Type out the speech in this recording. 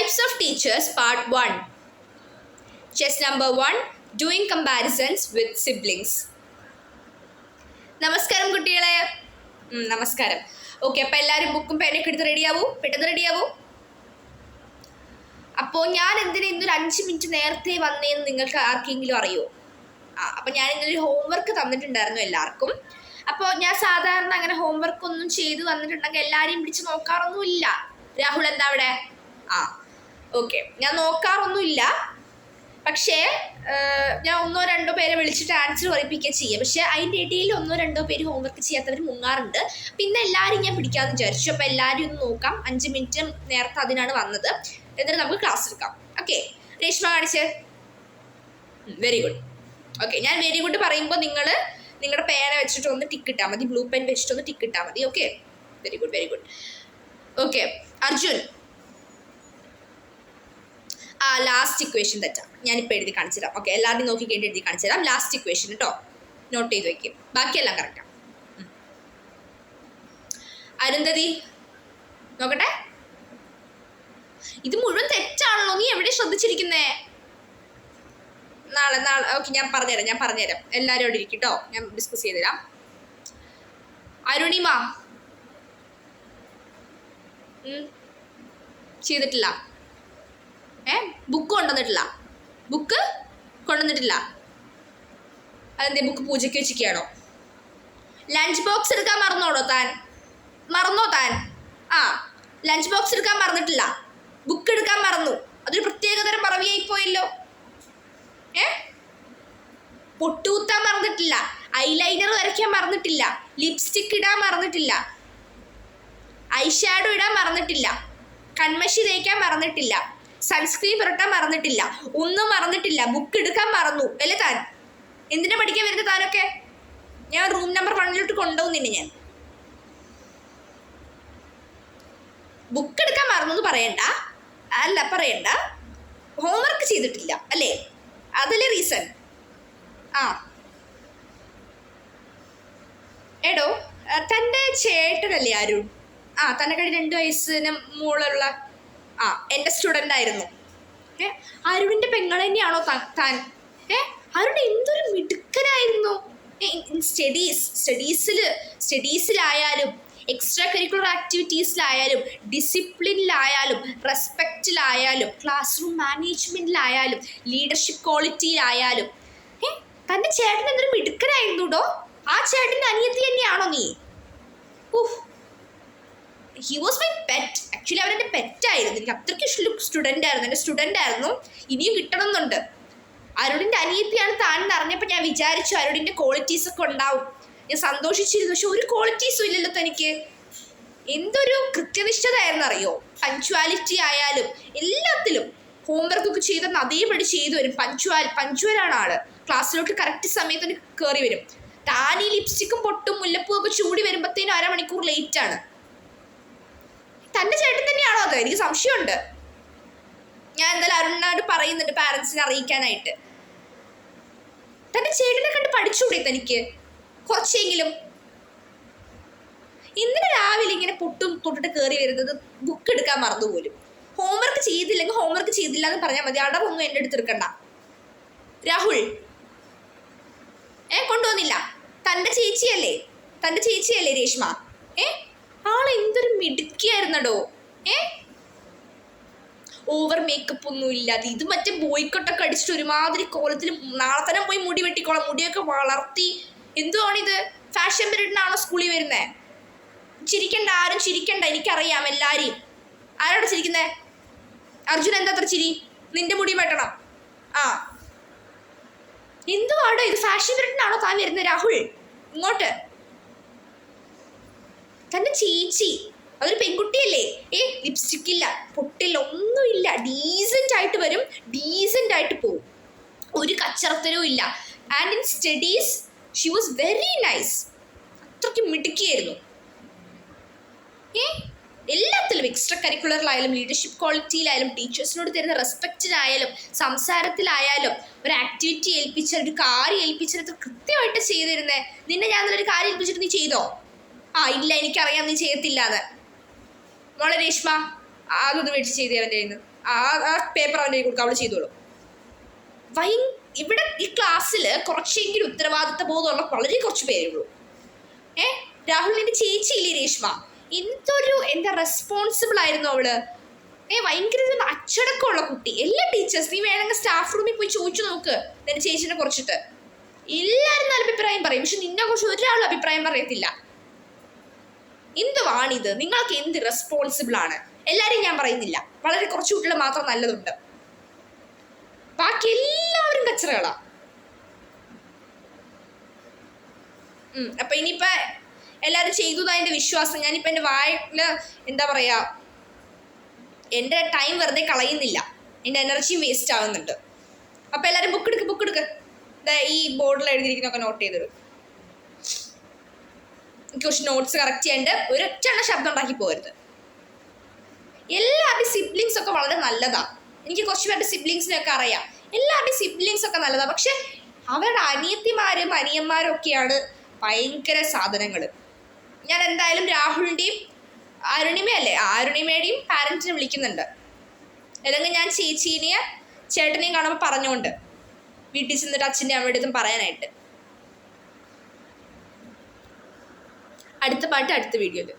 Types of teachers, part 1. Chess number 1, doing comparisons with siblings. നമസ്കാരം കുട്ടികളെ. നമസ്കാരം. Okay, അപ്പോൾ എല്ലാവരും ബുക്കും പേനയൊക്കെ എടുത്ത് റെഡിയാവൂ, പെട്ടെന്ന് റെഡിയാവൂ. അപ്പോൾ ഞാൻ എന്തിനാ ഇന്നൊരു 5 മിനിറ്റ് നേരത്തെ വന്നേന്ന് നിങ്ങൾക്ക് ആർക്കെങ്കിലും അറിയോ? അപ്പോൾ ഞാൻ ഇന്നൊരു ഹോംവർക്ക് തന്നിട്ടുണ്ടായിരുന്നു എല്ലാവർക്കും. അപ്പോൾ ഞാൻ സാധാരണ അങ്ങനെ ഹോംവർക്ക് ഒന്നും ചെയ്ത് വന്നിട്ടുണ്ടെങ്കിൽ എല്ലാവരെയും പിടിച്ച് നോക്കാറൊന്നുമില്ല. രാഹുൽ എന്താ അവിടെ? ഓക്കെ, ഞാൻ നോക്കാറൊന്നുമില്ല. പക്ഷേ ഞാൻ 1-2 പേരെ വിളിച്ചിട്ട് ആൻസർ പറയിപ്പിക്കുക ചെയ്യുക. പക്ഷേ അതിൻ്റെ ഇടയിൽ 1-2 പേര് ഹോംവർക്ക് ചെയ്യാത്തവർ മുങ്ങാറുണ്ട്. പിന്നെ എല്ലാവരും ഞാൻ പിടിക്കാമെന്ന് വിചാരിച്ചു. അപ്പോൾ എല്ലാവരും ഒന്ന് നോക്കാം. 5 മിനിറ്റ് നേരത്തെ അതിനാണ് വന്നത്. എന്നിട്ട് നമുക്ക് ക്ലാസ് എടുക്കാം. ഓക്കെ, രേഷ്മ കാണിച്ച്. Very good. ഓക്കെ, ഞാൻ വെരി ഗുഡ് പറയുമ്പോൾ നിങ്ങൾ നിങ്ങളുടെ പേന വെച്ചിട്ട് ഒന്ന് ടിക്ക് ഇട്ടാൽ മതി. ബ്ലൂ പെൻ വെച്ചിട്ട് ഒന്ന് ടിക്ക് ഇട്ടാൽ മതി. Okay, very good, very good. Okay, Arjun. Last equation തെറ്റാം. ഞാനിപ്പോൾ എഴുതി കാണിച്ചു തരാം. ഓക്കെ, എല്ലാവരും നോക്കി കേട്ട് എഴുതി കാണിച്ചു തരാം. ലാസ്റ്റ് ഇക്വേഷൻ കേട്ടോ, നോട്ട് ചെയ്ത് വയ്ക്കും. ബാക്കിയെല്ലാം കറക്റ്റാണ്. അരുന്ധതി നോക്കട്ടെ. ഇത് മുഴുവൻ തെറ്റാണല്ലോ. നീ എവിടെ ശ്രദ്ധിച്ചിരിക്കുന്നേ? നാളെ ഓക്കെ, ഞാൻ പറഞ്ഞുതരാം. എല്ലാവരും അവിടെ ഇരിക്കും കേട്ടോ, ഞാൻ ഡിസ്കസ് ചെയ്ത് തരാം. അരുണിമ ചെയ്തിട്ടില്ല. ബുക്ക് കൊണ്ടുവന്നിട്ടില്ല. അതെന്തേ, ബുക്ക് പൂജയ്ക്ക് വെച്ചിരിക്കുകയാണോ? ലഞ്ച് ബോക്സ് എടുക്കാൻ മറന്നോ താൻ? ലഞ്ച് ബോക്സ് എടുക്കാൻ മറന്നിട്ടില്ല, ബുക്ക് എടുക്കാൻ മറന്നു. അതൊരു പ്രത്യേകതരം മറവിയായി പോയല്ലോ. പൊട്ടുകുത്താൻ മറന്നിട്ടില്ല, ഐലൈനർ വരയ്ക്കാൻ മറന്നിട്ടില്ല, ലിപ്സ്റ്റിക് ഇടാൻ മറന്നിട്ടില്ല, ഐഷാഡോ ഇടാൻ മറന്നിട്ടില്ല, കൺമഷി തേക്കാൻ മറന്നിട്ടില്ല, സൺസ്ക്രീൻ പുരട്ടാൻ മറന്നിട്ടില്ല, ഒന്നും മറന്നിട്ടില്ല. ബുക്ക് എടുക്കാൻ മറന്നു അല്ലേ താൻ? എന്തിനാ പഠിക്കാൻ വരുന്നത് താനൊക്കെ? ഞാൻ റൂം നമ്പർ 1 കൊണ്ടുപോകുന്നില്ല. ഞാൻ ബുക്ക് എടുക്കാൻ മറന്നു എന്ന് പറയണ്ട. ഹോംവർക്ക് ചെയ്തിട്ടില്ല അല്ലേ? അതല്ലേ റീസൺ. എടോ, തൻ്റെ ചേട്ടനല്ലേ അരുൺ? തന്നെ കഴിഞ്ഞ 2 വയസ്സിന് മുകളിലുള്ള എൻ്റെ സ്റ്റുഡൻ്റ് ആയിരുന്നു. അരുണിൻ്റെ പെങ്ങൾ തന്നെയാണോ താൻ? അരുൺ എന്തൊരു മിടുക്കനായിരുന്നു. സ്റ്റഡീസിലായാലും എക്സ്ട്രാ കരിക്കുലർ ആക്ടിവിറ്റീസിലായാലും ഡിസിപ്ലിനിലായാലും റെസ്പെക്റ്റിലായാലും ക്ലാസ് റൂം മാനേജ്മെൻറ്റിലായാലും ലീഡർഷിപ്പ് ക്വാളിറ്റിയിലായാലും തൻ്റെ ചേട്ടൻ എന്തൊരു മിടുക്കനായിരുന്നു കേട്ടോ. ആ ചേട്ടൻ്റെ അനിയത്തി തന്നെയാണോ നീ? He was my pet. Actually അവൻ എൻ്റെ പെറ്റായിരുന്നു. എനിക്ക് അത്രയ്ക്ക് സ്റ്റുഡൻ്റ് ആയിരുന്നു, എൻ്റെ സ്റ്റുഡൻ്റ് ആയിരുന്നു. ഇനിയും കിട്ടണമെന്നുണ്ട്. അരുണിൻ്റെ അനിയത്തിയാണ് താൻ അറിഞ്ഞപ്പോൾ ഞാൻ വിചാരിച്ചു അരുണിൻ്റെ ക്വാളിറ്റീസൊക്കെ ഉണ്ടാവും. ഞാൻ സന്തോഷിച്ചിരുന്നു. പക്ഷെ ഒരു ക്വാളിറ്റീസും ഇല്ലല്ലോ തനിക്ക്. എന്തൊരു കൃത്യനിഷ്ഠതയായിരുന്നു അറിയോ? പഞ്ച്വാലിറ്റി ആയാലും എല്ലാത്തിലും. ഹോംവർക്കൊക്കെ ചെയ്തെന്ന് അതേപടി ചെയ്തു വരും. പഞ്ച്വലാണ് ആള്. ക്ലാസ്സിലോട്ട് കറക്റ്റ് സമയത്തിന് കയറി വരും. താൻ ഈ ലിപ്സ്റ്റിക്കും പൊട്ടും മുല്ലപ്പൂ ഒക്കെ ചൂടി വരുമ്പോഴത്തേനും 1/2 മണിക്കൂർ ലേറ്റാണ്. തൻ്റെ ചേട്ടൻ തന്നെയാണോ അത്? എനിക്ക് സംശയമുണ്ട്. ഞാൻ എന്തായാലും അരുണിനോട് പറയുന്നുണ്ട് പാരൻസിനെ അറിയിക്കാനായിട്ട്. തൻ്റെ ചേട്ടനെ കണ്ട് പഠിച്ചുകൂടെ തനിക്ക് കുറച്ചെങ്കിലും? ഇന്നലെ രാവിലെ ഇങ്ങനെ പൊട്ടും തൊട്ടിട്ട് കയറി വരുന്നത് ബുക്ക് എടുക്കാൻ മറന്നുപോലും. ഹോംവർക്ക് ചെയ്തില്ലെങ്കിൽ ഹോംവർക്ക് ചെയ്തില്ല എന്ന് പറഞ്ഞാൽ മതി. അടവൊന്നും എൻ്റെ അടുത്ത് എടുക്കണ്ട. രാഹുൽ കൊണ്ടുവന്നില്ല. തൻ്റെ ചേച്ചിയല്ലേ രേഷ്മ? ആളെന്തൊരു മിടുക്കിയായിരുന്നടോ. ഓവർ മേക്കപ്പ് ഒന്നും ഇല്ലാതെ ഇത് മറ്റേ ബോയ്ക്കൊട്ടൊക്കെ അടിച്ചിട്ട് ഒരുമാതിരി കോലത്തിൽ നാളെ തന്നെ പോയി മുടി വെട്ടിക്കോളാം. മുടിയൊക്കെ വളർത്തി. എന്തുവാണിത്? ഫാഷൻ പീരീഡിനാണോ സ്കൂളിൽ വരുന്നത്? ചിരിക്കണ്ട, ആരും ചിരിക്കണ്ട. എനിക്കറിയാം എല്ലാവരെയും. ആരോടെ ചിരിക്കുന്നേ? അർജുൻ എന്താ അത്ര ചിരി? നിന്റെ മുടി വെട്ടണം. എന്തുവാടോ ഇത്? ഫാഷൻ പീരീഡിനാണോ താൻ വരുന്നത്? രാഹുൽ ഇങ്ങോട്ട്. തൻ്റെ ചേച്ചി അതൊരു പെൺകുട്ടിയല്ലേ? ലിപ്സ്റ്റിക് ഇല്ല, പൊട്ടില്ല, ഒന്നുമില്ല. ഡീസൻ്റ് ആയിട്ട് വരും, ഡീസൻ്റ് ആയിട്ട് പോവും. ഒരു കച്ചറത്തരവും ഇല്ല. And in studies she was very nice. അത്രയ്ക്ക് മിടുക്കിയായിരുന്നു. എല്ലാത്തിലും എക്സ്ട്രാ കരിക്കുലറിലായാലും ലീഡർഷിപ്പ് ക്വാളിറ്റിയിലായാലും ടീച്ചേഴ്സിനോട് തരുന്ന റെസ്പെക്റ്റിലായാലും സംസാരത്തിലായാലും ഒരു ആക്ടിവിറ്റി ഏൽപ്പിച്ചാൽ ഒരു കാര്യം ഏൽപ്പിച്ചാൽ അത്ര കൃത്യമായിട്ട് ചെയ്തിരുന്നേ. നിന്നെ ഞാൻ ഒരു കാര്യം ഏൽപ്പിച്ചിട്ട് നീ ചെയ്തോ? ഇല്ല, എനിക്കറിയാം നീ ചെയ്യത്തില്ല. അത് മോളെ രേഷ്മ അതൊന്ന് മേടിച്ച് ചെയ്തേ അവൻ്റെ കയ്യിൽ നിന്ന്. ആ പേപ്പർ അവൻ്റെ കൊടുക്കുക, അവൾ ചെയ്തോളും. ഇവിടെ ഈ ക്ലാസ്സിൽ കുറച്ചെങ്കിലും ഉത്തരവാദിത്ത ബോധമുള്ള വളരെ കുറച്ച് പേരേ ഉള്ളൂ. രാഹുലിൻ്റെ ചേച്ചിയില്ലേ രേഷ്മ, എന്താ റെസ്പോൺസിബിൾ ആയിരുന്നു അവള്. ഭയങ്കര അച്ചടക്കമുള്ള കുട്ടി. എല്ലാ ടീച്ചേഴ്സ്, നീ വേണമെങ്കിൽ സ്റ്റാഫ് റൂമിൽ പോയി ചോദിച്ചു നോക്ക് നിന്റെ ചേച്ചിനെ കുറിച്ചിട്ട്. എല്ലാവരും നല്ല അഭിപ്രായം പറയും, പക്ഷെ നിന്നെ കുറിച്ച് ഒരാളും അഭിപ്രായം പറയത്തില്ല. എന്തുവാണിത്? നിങ്ങൾക്ക് എന്ത് റെസ്പോൺസിബിൾ ആണ്? എല്ലാവരും ഞാൻ പറയുന്നില്ല, വളരെ കുറച്ച് കുട്ടികൾ മാത്രം നല്ലതുണ്ട്, ബാക്കി എല്ലാവരും കച്ചറകളാ. അപ്പൊ ഇനിയിപ്പോ എല്ലാവരും ചെയ്തു അതിന്റെ വിശ്വാസം. ഞാനിപ്പോ എൻ്റെ വായില് എന്താ പറയാ, എൻ്റെ ടൈം വെറുതെ കളയുന്നില്ല, എൻ്റെ എനർജിയും വേസ്റ്റ് ആവുന്നുണ്ട്. അപ്പൊ എല്ലാവരും ബുക്ക് എടുക്ക്. ഈ ബോർഡിൽ എഴുതിയിരിക്കുന്നൊക്കെ നോട്ട് ചെയ്തിടും. എനിക്ക് കുറച്ച് നോട്ട്സ് കറക്റ്റ് ചെയ്യാണ്ട് ഒരൊറ്റ ശബ്ദം ഉണ്ടാക്കി പോകരുത്. എല്ലാവരുടെയും സിബ്ലിങ്സ് ഒക്കെ വളരെ നല്ലതാണ്. എനിക്ക് കുറച്ച് പേരുടെ സിബ്ലിങ്സിനൊക്കെ അറിയാം. എല്ലാവരുടെയും സിബ്ലിങ്സ് ഒക്കെ നല്ലതാണ്. പക്ഷെ അവരുടെ അനിയത്തിമാരും അനിയന്മാരും ഒക്കെയാണ് ഭയങ്കര സാധനങ്ങൾ. ഞാൻ എന്തായാലും രാഹുലിൻ്റെയും അരുണിമയുടെയും പാരൻസിനെ വിളിക്കുന്നുണ്ട്. അല്ലെങ്കിൽ ഞാൻ ചേച്ചീനെയും ചേട്ടനെയും കാണുമ്പോൾ പറഞ്ഞുകൊണ്ട് വീട്ടിൽ ചെന്നിട്ട് അച്ഛൻ്റെ അമ്മയുടെ അടുത്തും പറയാനായിട്ട്. അടുത്ത പാട്ട് അടുത്ത വീഡിയോയിൽ.